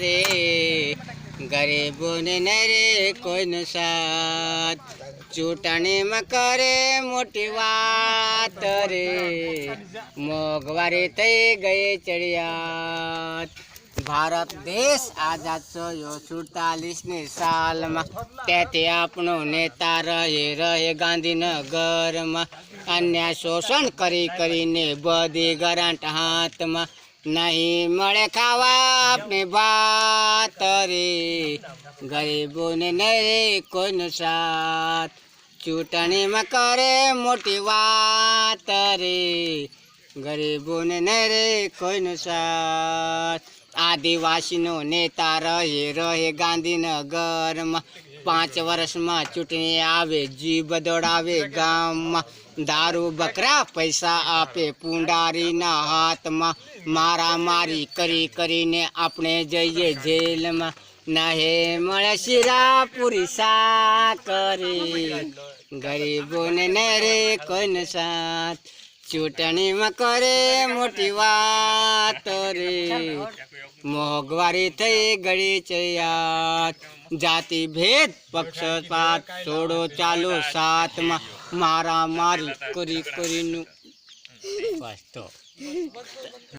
રે ગરીબોને ન રે કોઈનો સાથ ચૂંટણીમાં કરે મોટી વાત રે મોંઘવારી થઈ ગઈ ચડિયાત ભારત દેશ આઝાદ થયો 47ની સાલમાં તેથી આપણો નેતા રહે ગાંધીનગરમાં અન્યાય શોષણ કરીને બધી ગરાંટ હાથમાં નહીં મળે ખાવા આપણે ભાત રે ગરીબોને ન રે કોઈનો સાથ ચૂંટણીમાં કરે મોટી વાત રે ગરીબોને ન રે કોઈનો સાથ આદિવાસીનો નેતા રહે ગાંધીનગરમાં 5 વર્ષમાં ચૂંટણી આવે જીભ દોડાવે ગામમાં દારૂ બકરા પૈસા આપે પુંડારીના હાથમાં મારામારી કરીને આપણે જઈએ જેલમાં નહે મળે શીરા પૂરી સાકરી ગરીબોને ન રે કોઈનો સાથ ચૂંટણીમાં કરે મોટી વાત રે મોંઘવારી થઈ ગઈ ચડિયાત જાતિ ભેદ પક્ષપાત છોડો ચાલો સાથમાં મારામારી કરીને બસ તો